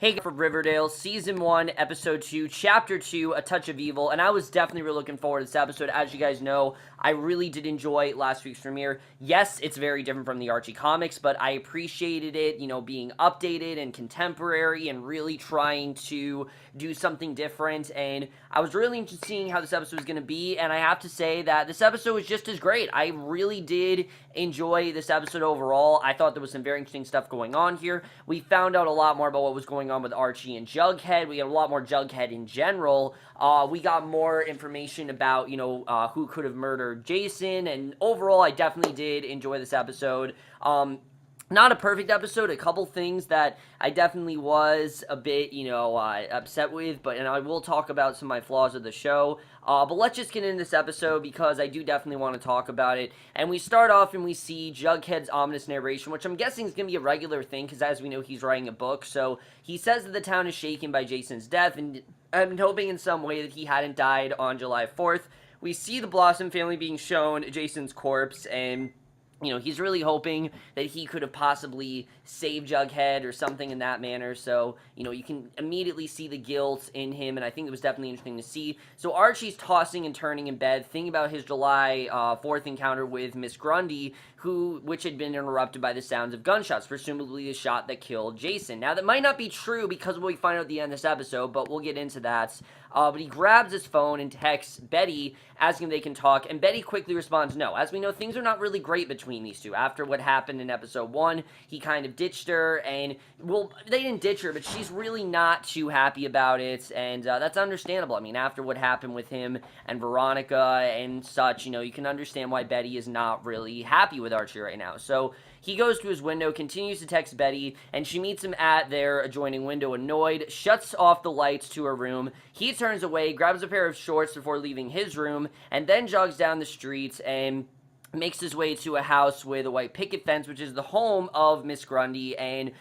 Hey, for Riverdale, Season 1, Episode 2, Chapter 2, A Touch of Evil, and I was definitely really looking forward to this episode. As you guys know, I really did enjoy last week's premiere. Yes, it's very different from the Archie comics, but I appreciated it, being updated and contemporary and really trying to do something different, and I was really interested in seeing how this episode was going to be, and I have to say that this episode was just as great. I really did enjoy this episode overall. I thought there was some very interesting stuff going on here. We found out a lot more about what was going on with Archie and Jughead. We got a lot more Jughead in general. We got more information about, who could have murdered Jason, and overall, I definitely did enjoy this episode. Not a perfect episode, a couple things that I definitely was a bit, upset with, and I will talk about some of my flaws of the show. But let's just get into this episode because I do definitely want to talk about it. And we start off and we see Jughead's ominous narration, which I'm guessing is going to be a regular thing because as we know, he's writing a book. So he says that the town is shaken by Jason's death, and I'm hoping in some way that he hadn't died on July 4th. We see the Blossom family being shown Jason's corpse, and he's really hoping that he could have possibly saved Jughead or something in that manner. So, you can immediately see the guilt in him, and I think it was definitely interesting to see. So Archie's tossing and turning in bed, thinking about his July 4th encounter with Miss Grundy, which had been interrupted by the sounds of gunshots, presumably the shot that killed Jason. Now, that might not be true because of what we find out at the end of this episode, but we'll get into that. But he grabs his phone and texts Betty, asking if they can talk, and Betty quickly responds no. As we know, things are not really great between these two. After what happened in episode 1, he kind of ditched her, and, well, they didn't ditch her, but she's really not too happy about it, and that's understandable. I mean, after what happened with him and Veronica and such, you can understand why Betty is not really happy with Archie right now. So he goes to his window, continues to text Betty, and she meets him at their adjoining window annoyed, shuts off the lights to her room. He turns away, grabs a pair of shorts before leaving his room, and then jogs down the street and makes his way to a house with a white picket fence, which is the home of Miss Grundy, and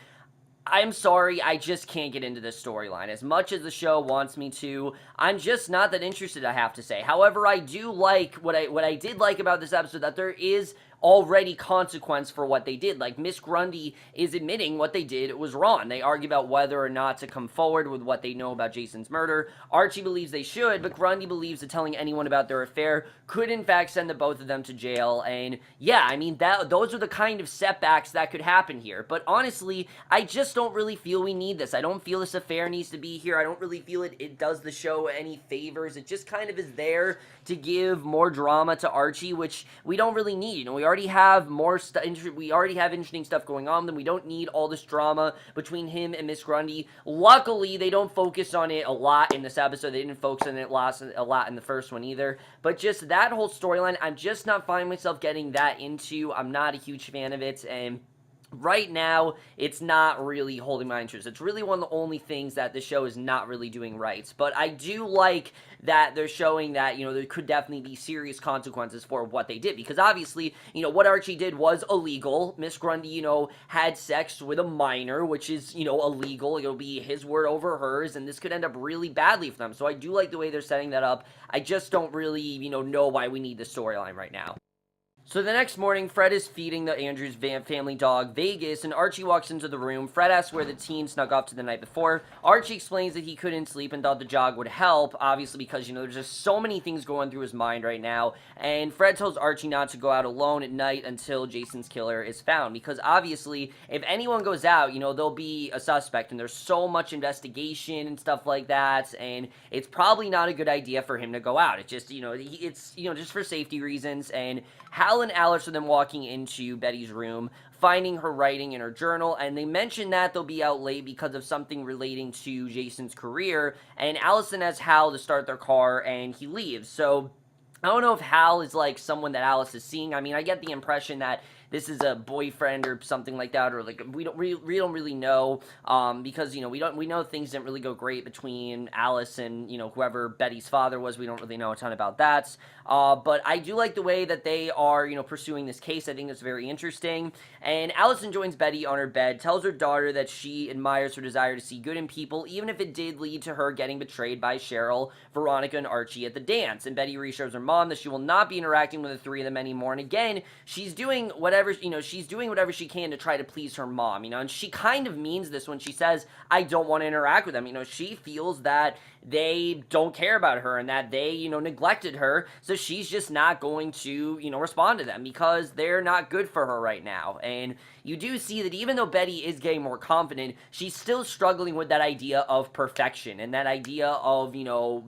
I'm sorry, I just can't get into this storyline. As much as the show wants me to, I'm just not that interested, I have to say. However, I do like, what I did like about this episode, that there is already consequence for what they did. Like, Miss Grundy is admitting what they did was wrong. They argue about whether or not to come forward with what they know about Jason's murder. Archie believes they should, but Grundy believes that telling anyone about their affair could in fact send the both of them to jail. And yeah, I mean, those are the kind of setbacks that could happen here. But honestly, I just don't really feel we need this. I don't feel this affair needs to be here. I don't really feel it does the show any favors. It just kind of is there to give more drama to Archie, which we don't really need. We already have we already have interesting stuff going on, then we don't need all this drama between him and Miss Grundy. Luckily, they don't focus on it a lot in this episode. They didn't focus on it a lot in the first one either. But just that whole storyline, I'm just not finding myself getting that into. I'm not a huge fan of it, and right now, it's not really holding my interest. It's really one of the only things that the show is not really doing right. But I do like that they're showing that, there could definitely be serious consequences for what they did. Because obviously, what Archie did was illegal. Miss Grundy, had sex with a minor, which is, illegal. It'll be his word over hers, and this could end up really badly for them. So I do like the way they're setting that up. I just don't really, know why we need this storyline right now. So the next morning, Fred is feeding the Andrews family dog, Vegas, and Archie walks into the room. Fred asks where the teen snuck off to the night before. Archie explains that he couldn't sleep and thought the jog would help, obviously because, there's just so many things going through his mind right now. And Fred tells Archie not to go out alone at night until Jason's killer is found, because obviously, if anyone goes out, there'll be a suspect, and there's so much investigation and stuff like that, and it's probably not a good idea for him to go out. It's just, it's just for safety reasons, and Hal and Alice are then walking into Betty's room, finding her writing in her journal, and they mention that they'll be out late because of something relating to Jason's career, and Allison asks Hal to start their car, and he leaves. So I don't know if Hal is, like, someone that Alice is seeing. I mean, I get the impression that this is a boyfriend or something like that, or like we don't really know, because we know things didn't really go great between Alice and whoever Betty's father was. We don't really know a ton about that. But I do like the way that they are pursuing this case. I think it's very interesting. And Allison joins Betty on her bed, tells her daughter that she admires her desire to see good in people, even if it did lead to her getting betrayed by Cheryl, Veronica, and Archie at the dance. And Betty reassures her mom that she will not be interacting with the three of them anymore. And again, she's doing whatever whatever, she's doing whatever she can to try to please her mom, and she kind of means this when she says, I don't want to interact with them. She feels that they don't care about her and that they, neglected her, so she's just not going to, respond to them because they're not good for her right now. And you do see that even though Betty is getting more confident, she's still struggling with that idea of perfection and that idea of,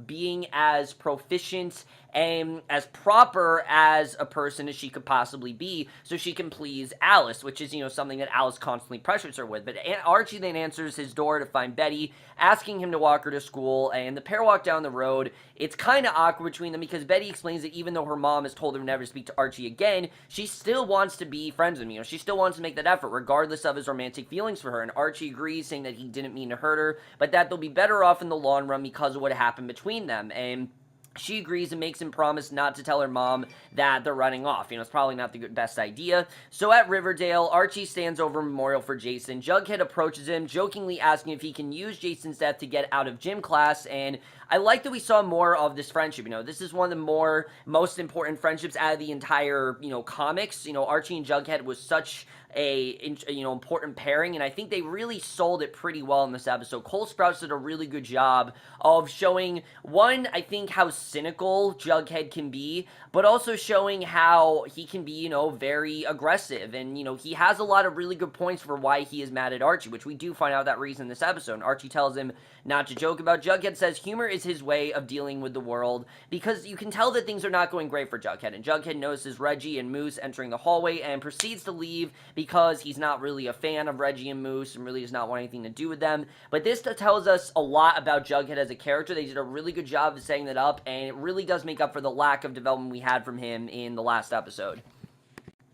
being as proficient and as proper as a person as she could possibly be so she can please Alice, which is, something that Alice constantly pressures her with. But Archie then answers his door to find Betty, asking him to walk her to school, and the pair walk down the road. It's kind of awkward between them because Betty explains that even though her mom has told her never to speak to Archie again, she still wants to be friends with him. She still wants to make that effort, regardless of his romantic feelings for her. And Archie agrees, saying that he didn't mean to hurt her, but that they'll be better off in the long run because of what happened between them. And she agrees and makes him promise not to tell her mom that they're running off. It's probably not the best idea. So at Riverdale, Archie stands over a memorial for Jason. Jughead approaches him, jokingly asking if he can use Jason's death to get out of gym class, and I like that we saw more of this friendship. This is one of the most important friendships out of the entire, comics. Archie and Jughead was such a important pairing, and I think they really sold it pretty well in this episode. Cole Sprouse did a really good job of showing, one, I think how cynical Jughead can be, but also showing how he can be, very aggressive, and, he has a lot of really good points for why he is mad at Archie, which we do find out that reason in this episode. And Archie tells him not to joke about. Jughead says humor is his way of dealing with the world, because you can tell that things are not going great for Jughead, and Jughead notices Reggie and Moose entering the hallway and proceeds to leave because he's not really a fan of Reggie and Moose and really does not want anything to do with them. But this tells us a lot about Jughead as a character. They did a really good job of setting that up, and it really does make up for the lack of development we had from him in the last episode.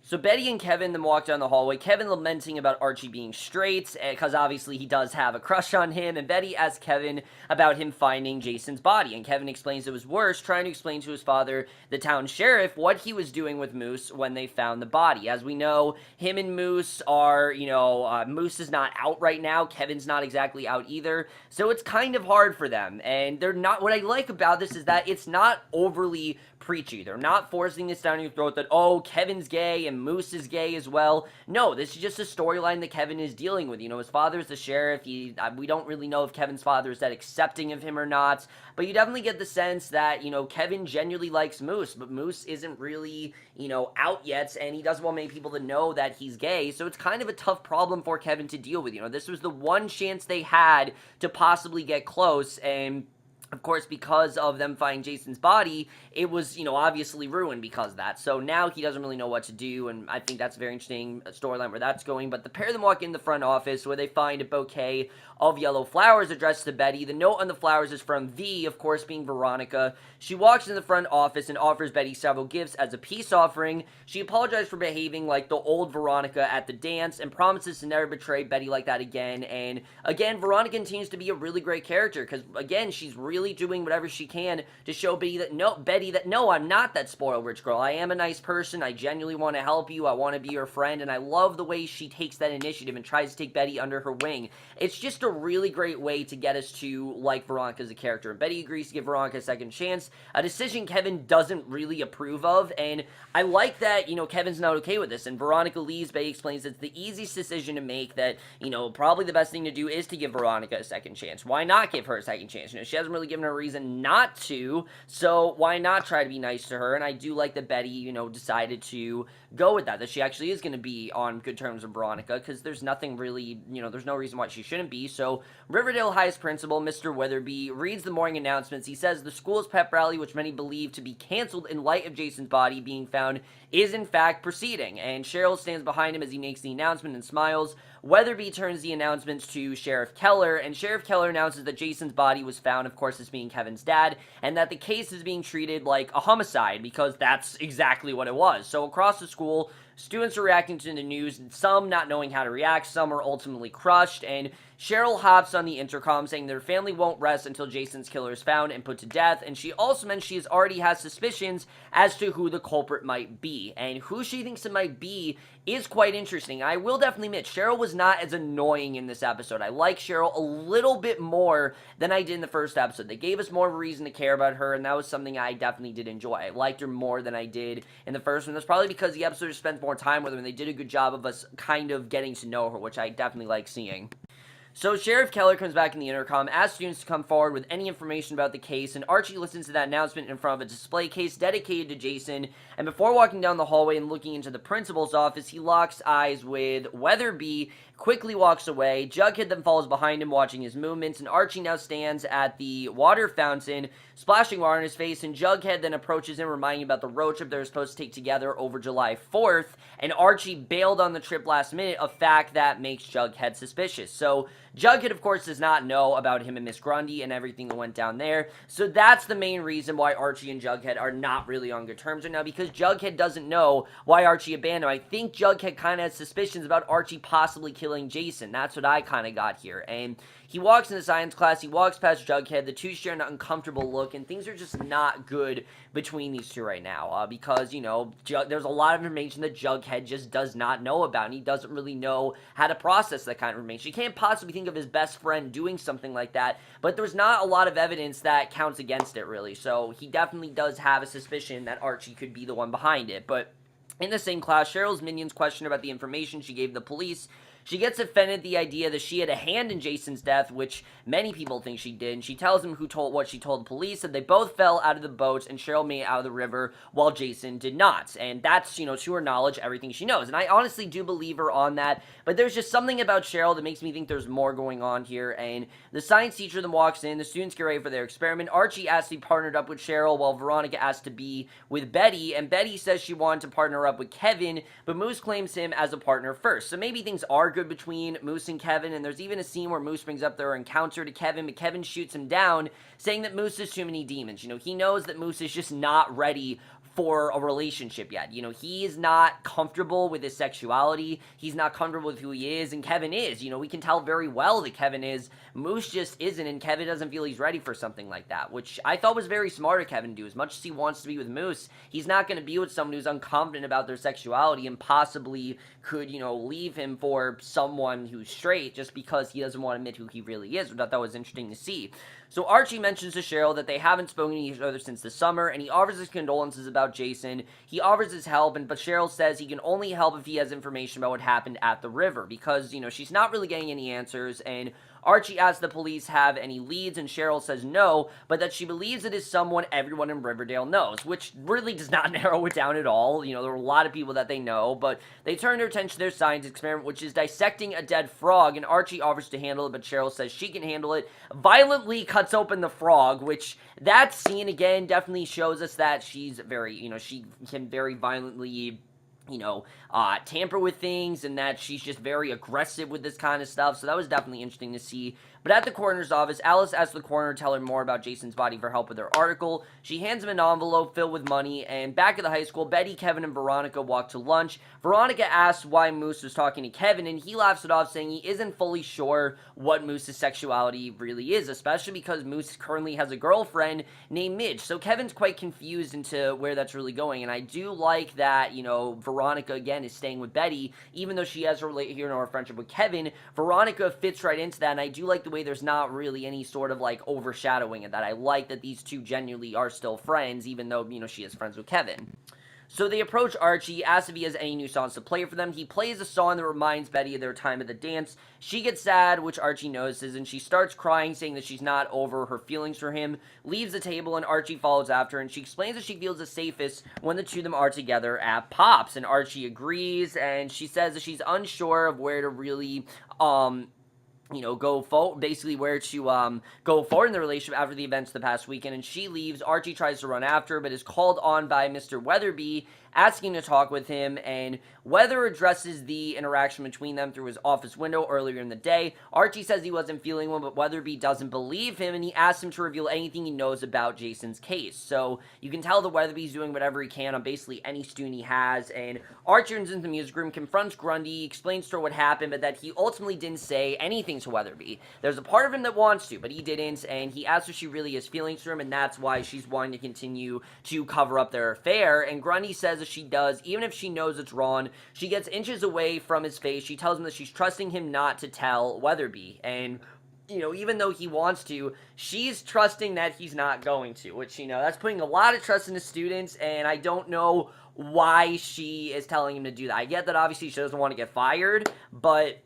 So Betty and Kevin then walk down the hallway, Kevin lamenting about Archie being straight, because obviously he does have a crush on him, and Betty asks Kevin about him finding Jason's body, and Kevin explains it was worse, trying to explain to his father, the town sheriff, what he was doing with Moose when they found the body. As we know, him and Moose are, Moose is not out right now, Kevin's not exactly out either, so it's kind of hard for them, and they're not, what I like about this is that it's not overly preachy. They're not forcing this down your throat that, oh, Kevin's gay and Moose is gay as well. No, this is just a storyline that Kevin is dealing with. His father's the sheriff. We don't really know if Kevin's father is that accepting of him or not, but you definitely get the sense that, Kevin genuinely likes Moose, but Moose isn't really, out yet, and he doesn't want many people to know that he's gay, so it's kind of a tough problem for Kevin to deal with. This was the one chance they had to possibly get close, and of course, because of them finding Jason's body, it was, obviously ruined because of that. So now he doesn't really know what to do, and I think that's a very interesting storyline where that's going. But the pair of them walk in the front office where they find a bouquet of yellow flowers addressed to Betty. The note on the flowers is from V, of course, being Veronica. She walks in the front office and offers Betty several gifts as a peace offering. She apologizes for behaving like the old Veronica at the dance and promises to never betray Betty like that again. And again, Veronica continues to be a really great character because, again, she's really doing whatever she can to show Betty that, no, I'm not that spoiled rich girl. I am a nice person. I genuinely want to help you. I want to be your friend. And I love the way she takes that initiative and tries to take Betty under her wing. It's just a really great way to get us to like Veronica as a character. And Betty agrees to give Veronica a second chance, a decision Kevin doesn't really approve of, and I like that, Kevin's not okay with this, and Veronica leaves. Betty explains it's the easiest decision to make, that, probably the best thing to do is to give Veronica a second chance. Why not give her a second chance? She hasn't really given her a reason not to, so why not try to be nice to her? And I do like that Betty, decided to go with that she actually is going to be on good terms with Veronica, because there's nothing really, there's no reason why she shouldn't be. So Riverdale High's principal, Mr. Weatherby, reads the morning announcements. He says the school's pep rally, which many believe to be canceled in light of Jason's body being found, is in fact proceeding, and Cheryl stands behind him as he makes the announcement and smiles. Weatherby turns the announcements to Sheriff Keller, and Sheriff Keller announces that Jason's body was found, of course, as being Kevin's dad, and that the case is being treated like a homicide, because that's exactly what it was. So across the school, students are reacting to the news, some not knowing how to react, some are ultimately crushed, and Cheryl hops on the intercom saying their family won't rest until Jason's killer is found and put to death, and she also mentioned she already has suspicions as to who the culprit might be, and who she thinks it might be is quite interesting. I will definitely admit, Cheryl was not as annoying in this episode. I like Cheryl a little bit more than I did in the first episode. They gave us more of a reason to care about her, and that was something I definitely did enjoy. I liked her more than I did in the first one. That's probably because the episode spent more time with her, and they did a good job of us kind of getting to know her, which I definitely like seeing. So Sheriff Keller comes back in the intercom, asks students to come forward with any information about the case, and Archie listens to that announcement in front of a display case dedicated to Jason, and before walking down the hallway and looking into the principal's office, he locks eyes with Weatherby, quickly walks away. Jughead then follows behind him, watching his movements, and Archie now stands at the water fountain, splashing water in his face, and Jughead then approaches him, reminding him about the road trip they were supposed to take together over July 4th, and Archie bailed on the trip last minute, a fact that makes Jughead suspicious. So Jughead, of course, does not know about him and Miss Grundy and everything that went down there, so that's the main reason why Archie and Jughead are not really on good terms right now, because Jughead doesn't know why Archie abandoned him. I think Jughead kind of has suspicions about Archie possibly killing Jason. That's what I kind of got here, and he walks into science class, he walks past Jughead, the two share an uncomfortable look, and things are just not good between these two right now, because, you know, there's a lot of information that Jughead just does not know about, and he doesn't really know how to process that kind of information. He can't possibly think of his best friend doing something like that, but there's not a lot of evidence that counts against it, really, so he definitely does have a suspicion that Archie could be the one behind it. But in the same class, Cheryl's minions question about the information she gave the police. She gets offended at the idea that she had a hand in Jason's death, which many people think she did, and she tells him what she told the police, that they both fell out of the boats and Cheryl made it out of the river while Jason did not. And that's, you know, to her knowledge, everything she knows. And I honestly do believe her on that, but there's just something about Cheryl that makes me think there's more going on here. And the science teacher then walks in, the students get ready for their experiment. Archie asks to be partnered up with Cheryl, while Veronica asks to be with Betty, and Betty says she wanted to partner up with Kevin, but Moose claims him as a partner first. So maybe things are good between Moose and Kevin, and there's even a scene where Moose brings up their encounter to Kevin, but Kevin shoots him down, saying that Moose has too many demons. You know, he knows that Moose is just not ready for a relationship yet. You know, he is not comfortable with his sexuality, he's not comfortable with who he is, and Kevin is. You know, we can tell very well that Kevin is. Moose just isn't, and Kevin doesn't feel he's ready for something like that, which I thought was very smart of Kevin to do. As much as he wants to be with Moose, he's not going to be with someone who's unconfident about their sexuality and possibly could, you know, leave him for someone who's straight just because he doesn't want to admit who he really is, which I thought was interesting to see. So Archie mentions to Cheryl that they haven't spoken to each other since the summer, and he offers his condolences about Jason. He offers his help, but Cheryl says he can only help if he has information about what happened at the river, because, you know, she's not really getting any answers, and Archie asks the police have any leads, and Cheryl says no, but that she believes it is someone everyone in Riverdale knows, which really does not narrow it down at all. You know, there are a lot of people that they know, but they turn their attention to their science experiment, which is dissecting a dead frog, and Archie offers to handle it, but Cheryl says she can handle it, violently cuts open the frog, which that scene, again, definitely shows us that she's very, you know, she can very violently, you know, tamper with things, and that she's just very aggressive with this kind of stuff, so that was definitely interesting to see. But at the coroner's office, Alice asks the coroner to tell her more about Jason's body for help with her article. She hands him an envelope filled with money, and back at the high school, Betty, Kevin, and Veronica walk to lunch. Veronica asks why Moose was talking to Kevin, and he laughs it off, saying he isn't fully sure what Moose's sexuality really is, especially because Moose currently has a girlfriend named Midge, so Kevin's quite confused into where that's really going, and I do like that, you know, Veronica, again, is staying with Betty, even though she has her friendship with Kevin. Veronica fits right into that, and I do like the way there's not really any sort of, like, overshadowing of that. I like that these two genuinely are still friends, even though, you know, she is friends with Kevin. So they approach Archie, asks if he has any new songs to play for them. He plays a song that reminds Betty of their time at the dance. She gets sad, which Archie notices, and she starts crying, saying that she's not over her feelings for him, leaves the table, and Archie follows after her, and she explains that she feels the safest when the two of them are together at Pops, and Archie agrees, and she says that she's unsure of where to really, you know, go forward in the relationship after the events of the past weekend, and she leaves. Archie tries to run after her, but is called on by Mr. Weatherby asking to talk with him, and Weather addresses the interaction between them through his office window earlier in the day. Archie says he wasn't feeling well, but Weatherby doesn't believe him, and he asks him to reveal anything he knows about Jason's case. So you can tell that Weatherby's doing whatever he can on basically any student he has, and Archie turns into the music room, confronts Grundy, explains to her what happened, but that he ultimately didn't say anything to Weatherby. There's a part of him that wants to, but he didn't, and he asks if she really has feelings for him, and that's why she's wanting to continue to cover up their affair. And Grundy says that she does, even if she knows it's wrong. She gets inches away from his face. She tells him that she's trusting him not to tell Weatherby, and even though he wants to, she's trusting that he's not going to, which, that's putting a lot of trust in the students, and I don't know why she is telling him to do that. I get that obviously she doesn't want to get fired, but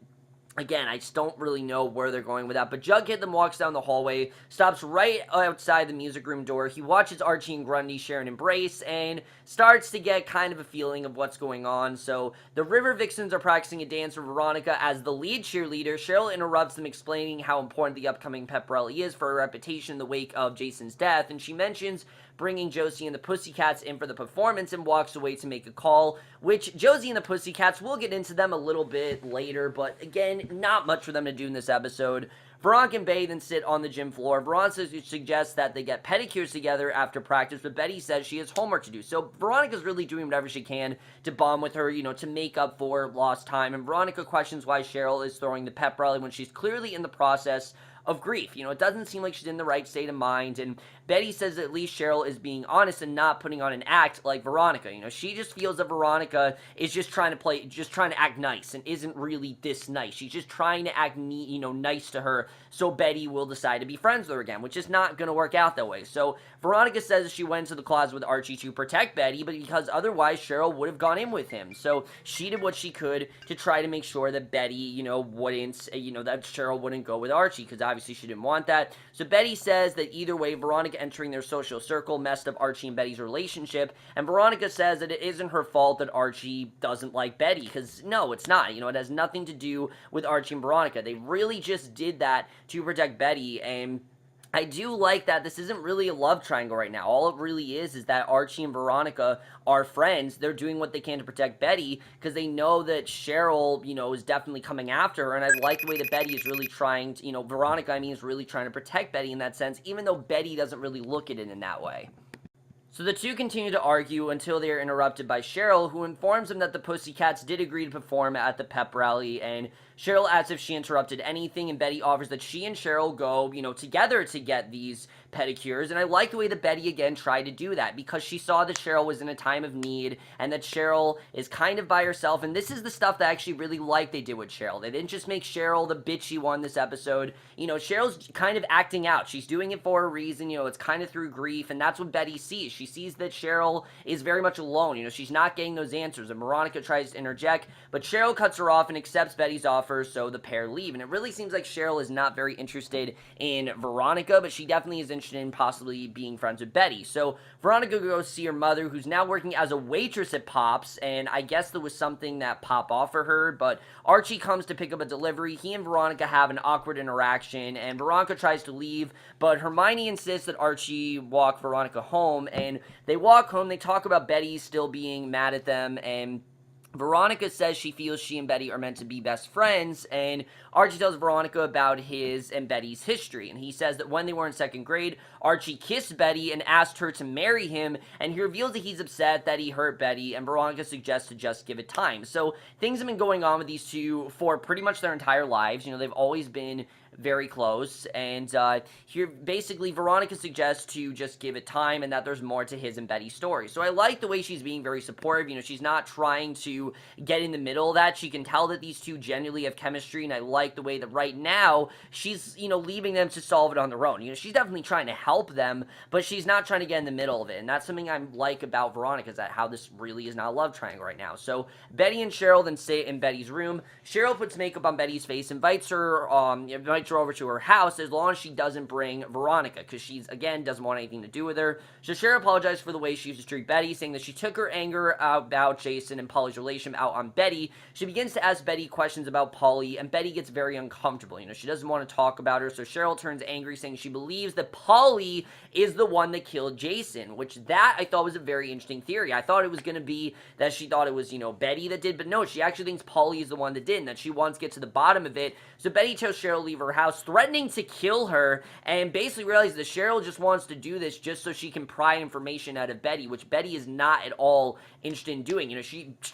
again, I just don't really know where they're going with that. But Jughead then walks down the hallway, stops right outside the music room door. He watches Archie and Grundy share an embrace and starts to get kind of a feeling of what's going on. So the River Vixens are practicing a dance for Veronica as the lead cheerleader. Cheryl interrupts them, explaining how important the upcoming pep rally is for her reputation in the wake of Jason's death. And she mentions bringing Josie and the Pussycats in for the performance and walks away to make a call, which Josie and the Pussycats, we'll get into them a little bit later, but again, not much for them to do in this episode. Veronica and Betty then sit on the gym floor. Veronica suggests that they get pedicures together after practice, but Betty says she has homework to do. So Veronica's really doing whatever she can to bond with her, to make up for lost time. And Veronica questions why Cheryl is throwing the pep rally when she's clearly in the process of grief. It doesn't seem like she's in the right state of mind, and Betty says that at least Cheryl is being honest and not putting on an act like Veronica. She just feels that Veronica is just trying to act nice and isn't really this nice. She's just trying to act, nice to her, so Betty will decide to be friends with her again, which is not going to work out that way. So Veronica says she went to the closet with Archie to protect Betty, but because otherwise Cheryl would have gone in with him. So she did what she could to try to make sure that Betty, wouldn't, that Cheryl wouldn't go with Archie, because obviously she didn't want that. So Betty says that either way, Veronica entering their social circle messed up Archie and Betty's relationship, and Veronica says that it isn't her fault that Archie doesn't like Betty, because no, it's not. It has nothing to do with Archie and Veronica. They really just did that to protect Betty, and I do like that this isn't really a love triangle right now. All it really is that Archie and Veronica are friends. They're doing what they can to protect Betty because they know that Cheryl, is definitely coming after her. And I like the way that Betty is really trying to, Veronica, is really trying to protect Betty in that sense, even though Betty doesn't really look at it in that way. So the two continue to argue until they are interrupted by Cheryl, who informs them that the Pussycats did agree to perform at the pep rally, and Cheryl asks if she interrupted anything, and Betty offers that she and Cheryl go, together to get these pedicures, and I like the way that Betty again tried to do that, because she saw that Cheryl was in a time of need, and that Cheryl is kind of by herself, and this is the stuff that I actually really like they did with Cheryl. They didn't just make Cheryl the bitchy one this episode. Cheryl's kind of acting out. She's doing it for a reason, it's kind of through grief, and that's what Betty sees. She sees that Cheryl is very much alone, she's not getting those answers, and Veronica tries to interject, but Cheryl cuts her off and accepts Betty's offer, so the pair leave, and it really seems like Cheryl is not very interested in Veronica, but she definitely is interested in possibly being friends with Betty. So Veronica goes to see her mother, who's now working as a waitress at Pop's, and I guess there was something that Pop offered her, but Archie comes to pick up a delivery. He and Veronica have an awkward interaction, and Veronica tries to leave, but Hermione insists that Archie walk Veronica home, and they walk home. They talk about Betty still being mad at them, and Veronica says she feels she and Betty are meant to be best friends, and Archie tells Veronica about his and Betty's history, and he says that when they were in second grade, Archie kissed Betty and asked her to marry him, and he reveals that he's upset that he hurt Betty, and Veronica suggests to just give it time. So things have been going on with these two for pretty much their entire lives. They've always been very close, and here basically Veronica suggests to just give it time and that there's more to his and Betty's story. So I like the way she's being very supportive. She's not trying to get in the middle of that. She can tell that these two genuinely have chemistry, and I like the way that right now she's leaving them to solve it on their own. She's definitely trying to help them, but she's not trying to get in the middle of it, and that's something I like about Veronica, is that how this really is not a love triangle right now. So Betty and Cheryl then sit in Betty's room. Cheryl puts makeup on Betty's face, invites invites her over to her house as long as she doesn't bring Veronica, because she's, again, doesn't want anything to do with her. So Cheryl apologizes for the way she used to treat Betty, saying that she took her anger about Jason and Polly's relationship out on Betty. She begins to ask Betty questions about Polly, and Betty gets very uncomfortable. She doesn't want to talk about her, so Cheryl turns angry, saying she believes that Polly is the one that killed Jason, which that I thought was a very interesting theory. I thought it was going to be that she thought it was, Betty that did, but no, she actually thinks Polly is the one that did, and that she wants to get to the bottom of it. So Betty tells Cheryl to leave her house, threatening to kill her, and basically realizes that Cheryl just wants to do this just so she can pry information out of Betty, which Betty is not at all interested in doing.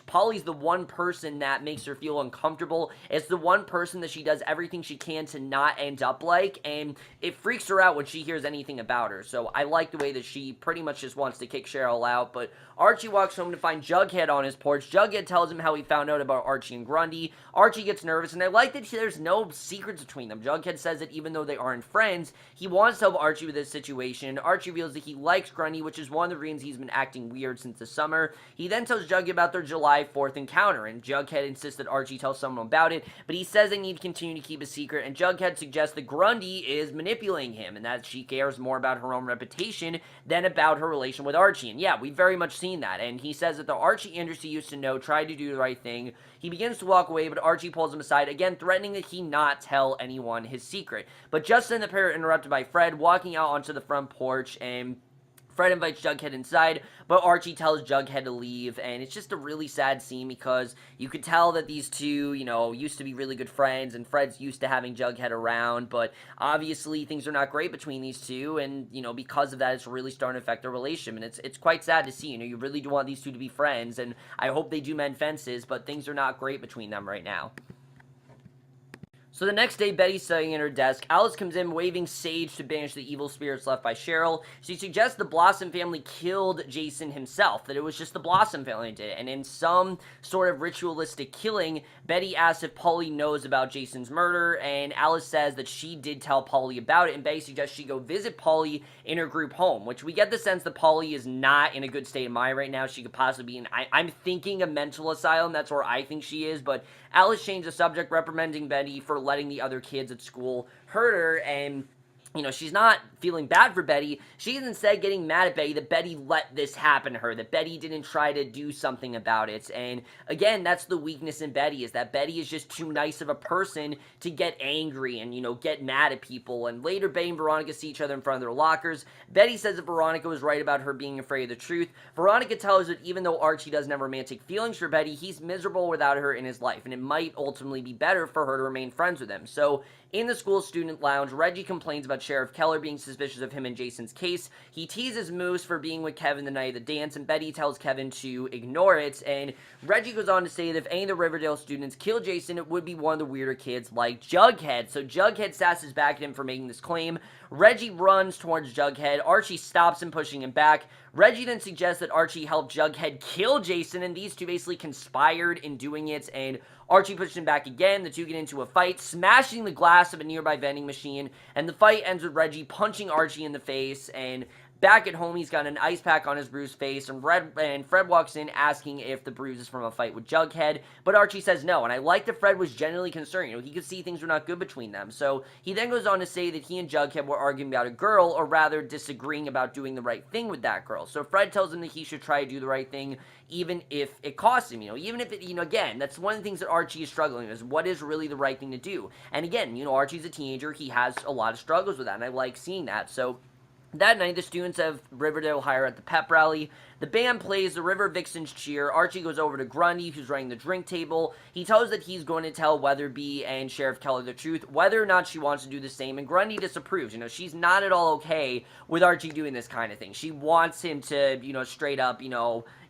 Polly's the one person that makes her feel uncomfortable. It's the one person that she does everything she can to not end up like, and it freaks her out when she hears anything about her. So I like the way that she pretty much just wants to kick Cheryl out. But Archie walks home to find Jughead on his porch. Jughead tells him how he found out about Archie and Grundy. Archie gets nervous, and I like that there's no secrets between them. Jughead says that even though they aren't friends, he wants to help Archie with this situation. Archie reveals that he likes Grundy, which is one of the reasons he's been acting weird since the summer. He then tells Jughead about their July 4th encounter, and Jughead insists that Archie tell someone about it, but he says they need to continue to keep a secret, and Jughead suggests that Grundy is manipulating him, and that she cares more about her own reputation than about her relation with Archie. And yeah, we've very much seen that. And he says that the Archie Anderson used to know tried to do the right thing. He begins to walk away, but Archie pulls him aside, again threatening that he not tell anyone his secret. But just then the pair are interrupted by Fred walking out onto the front porch, and Fred invites Jughead inside, but Archie tells Jughead to leave, and it's just a really sad scene because you could tell that these two, used to be really good friends, and Fred's used to having Jughead around, but obviously things are not great between these two, and, because of that, it's really starting to affect their relationship, and it's quite sad to see. You really do want these two to be friends, and I hope they do mend fences, but things are not great between them right now. So the next day, Betty's studying at her desk. Alice comes in waving sage to banish the evil spirits left by Cheryl. She suggests the Blossom family killed Jason himself, that it was just the Blossom family that did it. And in some sort of ritualistic killing, Betty asks if Polly knows about Jason's murder, and Alice says that she did tell Polly about it, and Betty suggests she go visit Polly in her group home, which we get the sense that Polly is not in a good state of mind right now. She could possibly be in, I'm thinking, a mental asylum. That's where I think she is, but Alice changed the subject, reprimanding Betty for letting the other kids at school hurt her, and she's not feeling bad for Betty. She's instead getting mad at Betty that Betty let this happen to her, that Betty didn't try to do something about it. And again, that's the weakness in Betty, is that Betty is just too nice of a person to get angry and, get mad at people. And later, Betty and Veronica see each other in front of their lockers. Betty says that Veronica was right about her being afraid of the truth. Veronica tells her that even though Archie doesn't have romantic feelings for Betty, he's miserable without her in his life, and it might ultimately be better for her to remain friends with him. So in the school student lounge, Reggie complains about Sheriff Keller being suspicious of him in Jason's case. He teases Moose for being with Kevin the night of the dance, and Betty tells Kevin to ignore it, and Reggie goes on to say that if any of the Riverdale students killed Jason, it would be one of the weirder kids like Jughead. So Jughead sasses back at him for making this claim. Reggie runs towards Jughead. Archie stops him, pushing him back. Reggie then suggests that Archie helped Jughead kill Jason, and these two basically conspired in doing it, and Archie pushed him back again. The two get into a fight, smashing the glass of a nearby vending machine, and the fight ends with Reggie punching Archie in the face, and back at home, he's got an ice pack on his bruised face, and Fred walks in asking if the bruise is from a fight with Jughead, but Archie says no, and I like that Fred was genuinely concerned. He could see things were not good between them. So he then goes on to say that he and Jughead were arguing about a girl, or rather disagreeing about doing the right thing with that girl. So Fred tells him that he should try to do the right thing, even if it costs him, even if it, again, that's one of the things that Archie is struggling with, is what is really the right thing to do. And again, Archie's a teenager, he has a lot of struggles with that, and I like seeing that. So that night, the students of Riverdale hire at the pep rally. The band plays, the River Vixens cheer. Archie goes over to Grundy, who's running the drink table. He tells that he's going to tell Weatherby and Sheriff Keller the truth, whether or not she wants to do the same, and Grundy disapproves. She's not at all okay with Archie doing this kind of thing. She wants him to, straight up,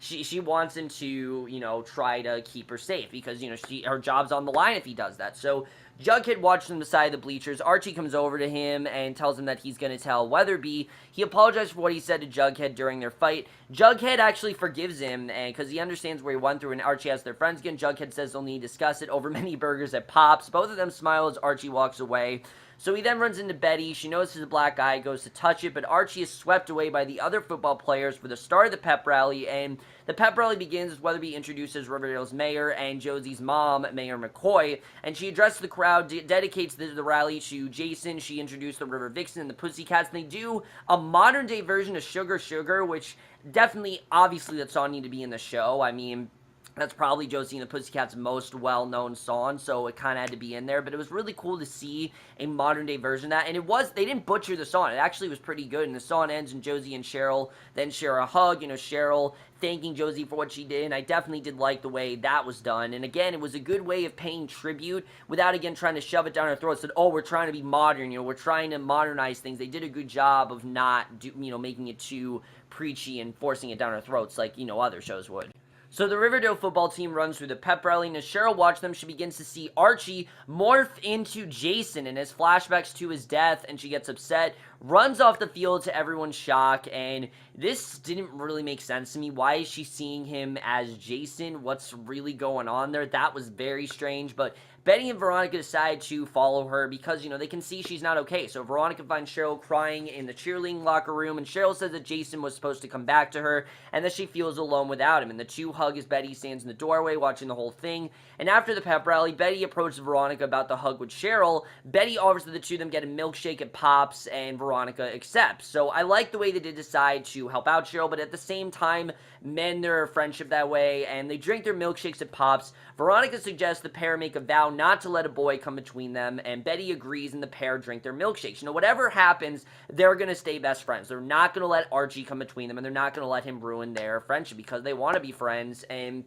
she wants him to, try to keep her safe, because, her job's on the line if he does that. So Jughead watches from the side of the bleachers. Archie comes over to him and tells him that he's going to tell Weatherby. He apologizes for what he said to Jughead during their fight. Jughead actually forgives him, and because he understands where he went through, and Archie asks their friends again. Jughead says they'll need to discuss it over many burgers at Pop's. Both of them smile as Archie walks away. So he then runs into Betty. She notices a black guy, goes to touch it, but Archie is swept away by the other football players for the start of the pep rally, and the pep rally begins as Weatherby introduces Riverdale's mayor and Josie's mom, Mayor McCoy, and she addresses the crowd, dedicates the rally to Jason. She introduced the River Vixen and the Pussycats, and they do a modern-day version of Sugar Sugar, which definitely, obviously, that song needed to be in the show. I mean, that's probably Josie and the Pussycats' most well-known song, so it kind of had to be in there, but it was really cool to see a modern-day version of that, and they didn't butcher the song. It actually was pretty good, and the song ends, and Josie and Cheryl then share a hug, Cheryl thanking Josie for what she did, and I definitely did like the way that was done, and again, it was a good way of paying tribute without, again, trying to shove it down our throats, that, oh, we're trying to be modern, we're trying to modernize things. They did a good job of not, making it too preachy and forcing it down our throats like, other shows would. So the Riverdale football team runs through the pep rally, and as Cheryl watches them, she begins to see Archie morph into Jason and has flashbacks to his death, and she gets upset, runs off the field to everyone's shock, and this didn't really make sense to me. Why is she seeing him as Jason? What's really going on there? That was very strange, but Betty and Veronica decide to follow her because, they can see she's not okay. So Veronica finds Cheryl crying in the cheerleading locker room, and Cheryl says that Jason was supposed to come back to her and that she feels alone without him. And the two hug as Betty stands in the doorway watching the whole thing. And after the pep rally, Betty approaches Veronica about the hug with Cheryl. Betty offers that the two of them get a milkshake at Pops, and Veronica accepts. So I like the way they did decide to help out Cheryl, but at the same time, mend their friendship that way, and they drink their milkshakes at Pops. Veronica suggests the pair make a vow not to let a boy come between them, and Betty agrees, and the pair drink their milkshakes. Whatever happens, they're going to stay best friends. They're not going to let Archie come between them, and they're not going to let him ruin their friendship because they want to be friends, and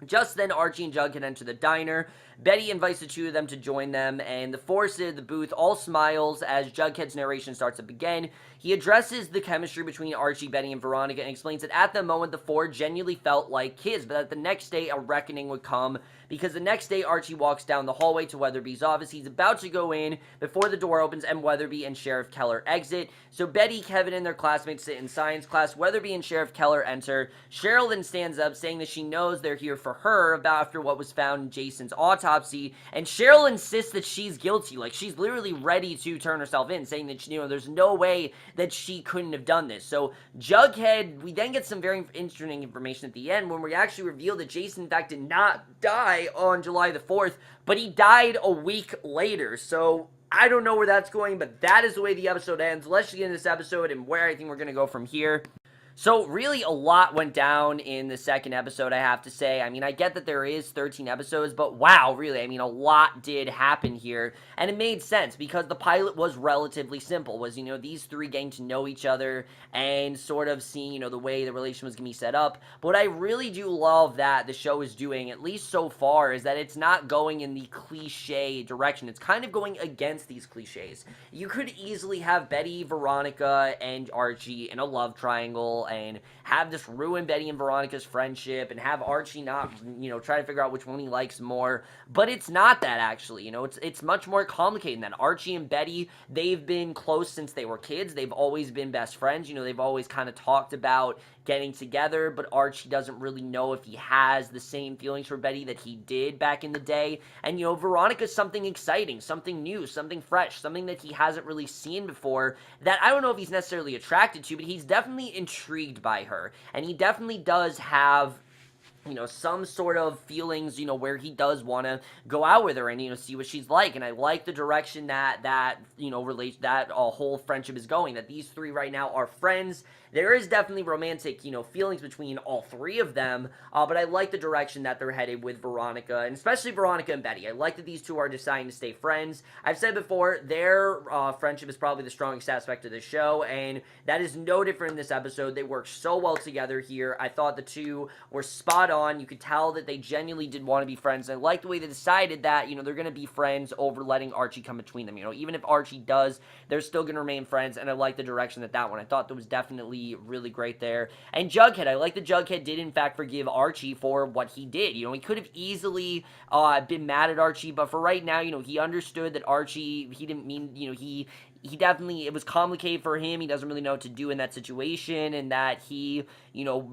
just then, Archie and Jughead enter the diner. Betty invites the two of them to join them, and the four sit at the booth, all smiles as Jughead's narration starts up again. He addresses the chemistry between Archie, Betty, and Veronica, and explains that at the moment, the four genuinely felt like kids, but that the next day, a reckoning would come, because the next day, Archie walks down the hallway to Weatherby's office. He's about to go in before the door opens, and Weatherby and Sheriff Keller exit. So Betty, Kevin, and their classmates sit in science class. Weatherby and Sheriff Keller enter. Cheryl then stands up, saying that she knows they're here for her after what was found in Jason's autopsy, and Cheryl insists that she's guilty. Like, she's literally ready to turn herself in, saying that, there's no way that she couldn't have done this. So Jughead, we then get some very interesting information at the end when we actually reveal that Jason, in fact, did not die on July the 4th, but he died a week later. So I don't know where that's going, but that is the way the episode ends. Let's get into this episode and where I think we're going to go from here. So, really, a lot went down in the second episode, I have to say. I mean, I get that there is 13 episodes, but wow, really, I mean, a lot did happen here, and it made sense, because the pilot was relatively simple, was, these three getting to know each other, and sort of seeing, the way the relation was going to be set up. But what I really do love that the show is doing, at least so far, is that it's not going in the cliche direction. It's kind of going against these cliches. You could easily have Betty, Veronica, and Archie in a love triangle, and have this ruin Betty and Veronica's friendship, and have Archie not, try to figure out which one he likes more, but it's not that, actually, it's much more complicated than that. Archie and Betty, they've been close since they were kids, they've always been best friends, they've always kind of talked about getting together, but Archie doesn't really know if he has the same feelings for Betty that he did back in the day, and, Veronica's something exciting, something new, something fresh, something that he hasn't really seen before, that I don't know if he's necessarily attracted to, but he's definitely intrigued by her, and he definitely does have some sort of feelings, where he does want to go out with her and, see what she's like, and I like the direction that whole friendship is going, that these three right now are friends. There is definitely romantic, feelings between all three of them, but I like the direction that they're headed with Veronica, and especially Veronica and Betty. I like that these two are deciding to stay friends. I've said before, their friendship is probably the strongest aspect of the show, and that is no different in this episode. They work so well together here. I thought the two were spot on. You could tell that they genuinely did want to be friends, and I like the way they decided that, they're going to be friends over letting Archie come between them. Even if Archie does, they're still going to remain friends, and I like the direction that went. I thought that was definitely really great there. And Jughead, I like that Jughead did in fact forgive Archie for what he did. He could have easily been mad at Archie, but for right now, he understood that Archie, he didn't mean, he definitely, it was complicated for him. He doesn't really know what to do in that situation, and that he,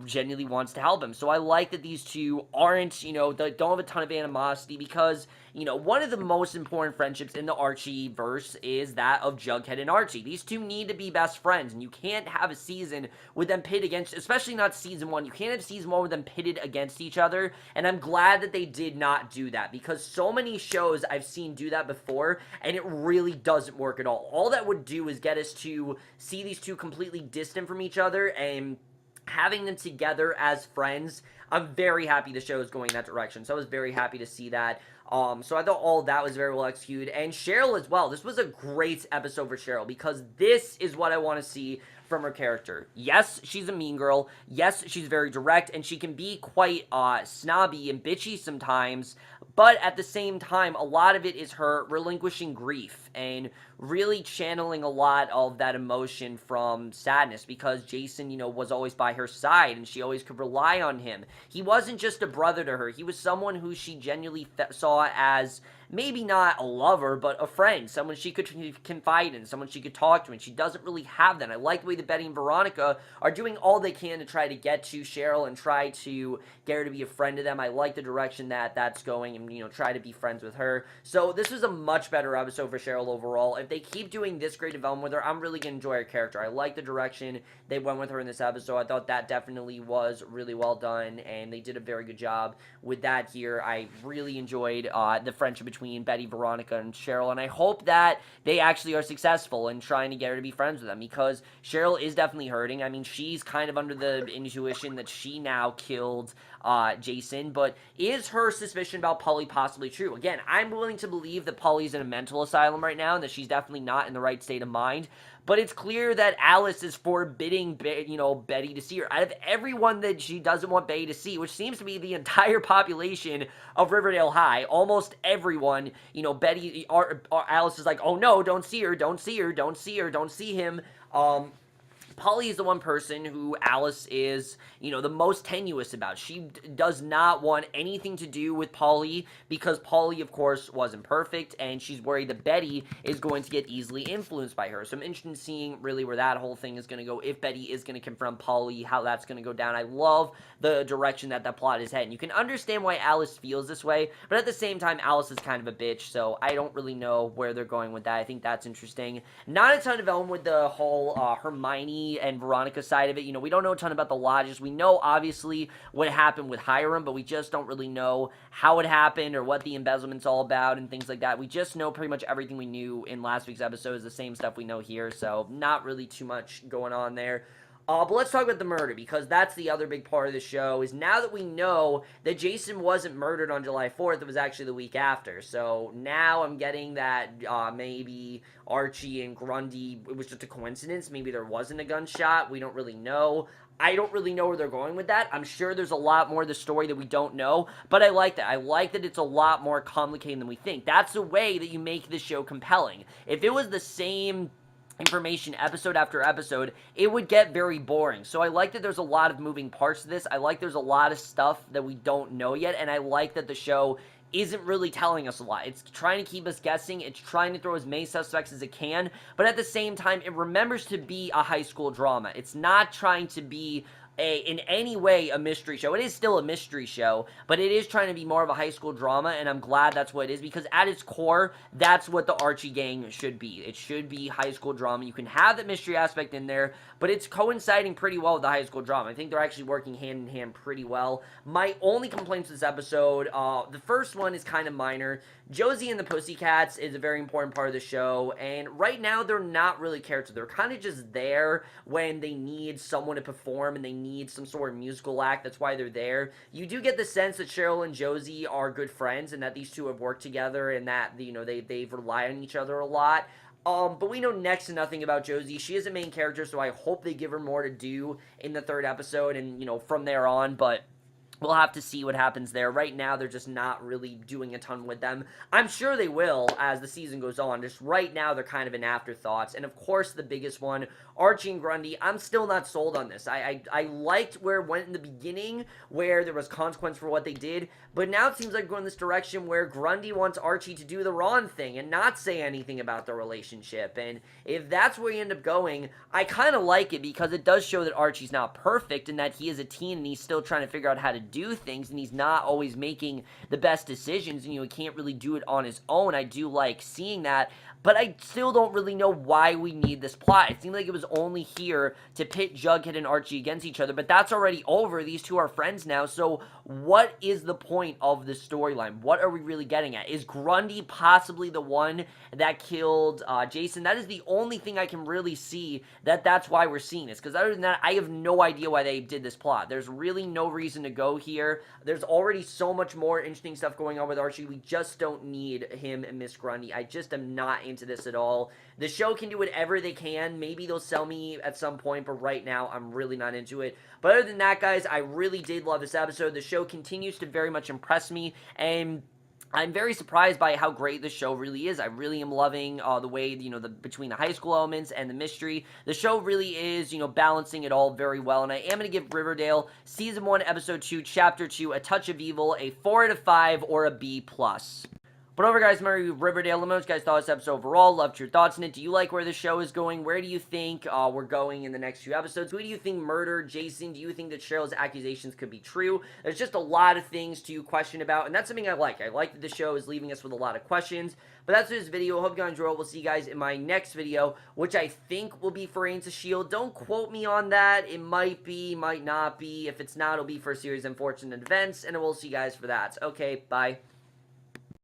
genuinely wants to help him. So I like that these two aren't, don't have a ton of animosity, because you know, one of the most important friendships in the Archie verse is that of Jughead and Archie. These two need to be best friends, and you can't have a season with them pitted against, especially not season 1. You can't have season 1 with them pitted against each other, and I'm glad that they did not do that, because so many shows I've seen do that before, and it really doesn't work at all. All that would do is get us to see these two completely distant from each other, and having them together as friends, I'm very happy the show is going that direction. So I was very happy to see that. So I thought all of that was very well executed. And Cheryl as well. This was a great episode for Cheryl, because this is what I want to see from her character. Yes, she's a mean girl. Yes, she's very direct, and she can be quite snobby and bitchy sometimes, but at the same time, a lot of it is her relinquishing grief and really channeling a lot of that emotion from sadness, because Jason, you know, was always by her side, and she always could rely on him. He wasn't just a brother to her. He was someone who she genuinely saw as maybe not a lover, but a friend, someone she could confide in, someone she could talk to, and she doesn't really have that. I like the way that Betty and Veronica are doing all they can to try to get to Cheryl and try to get her to be a friend to them. I like the direction that that's going, and, you know, try to be friends with her. So this was a much better episode for Cheryl overall. If they keep doing this great development with her, I'm really going to enjoy her character. I like the direction they went with her in this episode. I thought that definitely was really well done, and they did a very good job with that here. I really enjoyed the friendship between Betty, Veronica, and Cheryl, and I hope that they actually are successful in trying to get her to be friends with them, because Cheryl is definitely hurting. I mean, she's kind of under the intuition that she now killed Jason, but is her suspicion about Polly possibly true? Again, I'm willing to believe that Polly's in a mental asylum right now, and that she's definitely not in the right state of mind, but it's clear that Alice is forbidding, you know, Betty to see her. Out of everyone that she doesn't want Betty to see, which seems to be the entire population of Riverdale High, almost everyone, you know, Betty, Alice is like, oh no, don't see her, don't see her, don't see her, don't see him. Polly is the one person who Alice is, you know, the most tenuous about. She does not want anything to do with Polly, because Polly, of course, wasn't perfect, and she's worried that Betty is going to get easily influenced by her. So I'm interested in seeing really where that whole thing is going to go, if Betty is going to confront Polly, how that's going to go down. I love the direction that that plot is heading. You can understand why Alice feels this way, but at the same time, Alice is kind of a bitch, so I don't really know where they're going with that. I think that's interesting. Not a ton of development with the whole Hermione and Veronica side of it. You know, we don't know a ton about the lodges. We know, obviously, what happened with Hiram, but we just don't really know how it happened or what the embezzlement's all about and things like that. We just know pretty much everything we knew in last week's episode is the same stuff we know here, so not really too much going on there. But let's talk about the murder, because that's the other big part of the show, is now that we know that Jason wasn't murdered on July 4th, it was actually the week after. So now I'm getting that maybe Archie and Grundy, it was just a coincidence. Maybe there wasn't a gunshot. We don't really know. I don't really know where they're going with that. I'm sure there's a lot more of the story that we don't know, but I like that. I like that it's a lot more complicated than we think. That's the way that you make this show compelling. If it was the same information episode after episode, it would get very boring. So I like that there's a lot of moving parts to this. I like there's a lot of stuff that we don't know yet, and I like that the show isn't really telling us a lot. It's trying to keep us guessing. It's trying to throw as many suspects as it can, but at the same time, it remembers to be a high school drama. It's not trying to be in any way a mystery show. It is still a mystery show, but it is trying to be more of a high school drama, and I'm glad that's what it is, because at its core, that's what the Archie gang should be. It should be high school drama. You can have the mystery aspect in there, but it's coinciding pretty well with the high school drama. I think they're actually working hand in hand pretty well. My only complaints with this episode, the first one is kind of minor. Josie and the Pussycats is a very important part of the show, and right now they're not really characters. They're kind of just there when they need someone to perform and they need some sort of musical act. That's why they're there. You do get the sense that Cheryl and Josie are good friends and that these two have worked together and that, you know, they've relied on each other a lot. But we know next to nothing about Josie. She is a main character, so I hope they give her more to do in the third episode and, you know, from there on, but we'll have to see what happens there. Right now, they're just not really doing a ton with them. I'm sure they will as the season goes on. Just right now, they're kind of an afterthoughts. And of course, the biggest one, Archie and Grundy. I'm still not sold on this. I liked where it went in the beginning, where there was consequence for what they did. But now it seems like we're going this direction where Grundy wants Archie to do the wrong thing and not say anything about the relationship. And if that's where you end up going, I kind of like it because it does show that Archie's not perfect and that he is a teen and he's still trying to figure out how to do things, and he's not always making the best decisions, and, he can't really do it on his own. I do like seeing that, but I still don't really know why we need this plot. It seemed like it was only here to pit Jughead and Archie against each other, but that's already over. These two are friends now, so what is the point of this storyline? What are we really getting at? Is Grundy possibly the one that killed Jason? That is the only thing I can really see that's why we're seeing this, because other than that, I have no idea why they did this plot. There's really no reason to go here. There's already so much more interesting stuff going on with Archie. We just don't need him and Miss Grundy. I just am not into this at all. The show can do whatever they can. Maybe they'll sell me at some point, but right now, I'm really not into it. But other than that, guys, I really did love this episode. The show continues to very much impress me, and I'm very surprised by how great the show really is. I really am loving the way, between the high school elements and the mystery. The show really is, balancing it all very well. And I am going to give Riverdale Season 1, Episode 2, Chapter 2, A Touch of Evil, a 4 out of 5, or a B+. But over, guys, my review of Riverdale. Let me know what you guys thought of this episode overall. Loved your thoughts on it. Do you like where the show is going? Where do you think we're going in the next few episodes? Who do you think murdered Jason? Do you think that Cheryl's accusations could be true? There's just a lot of things to question about, and that's something I like. I like that the show is leaving us with a lot of questions. But that's this video. Hope you guys enjoyed. We'll see you guys in my next video, which I think will be for Agents of S.H.I.E.L.D. Don't quote me on that. It might be, might not be. If it's not, it'll be for a series of unfortunate events, and we'll see you guys for that. Okay, bye.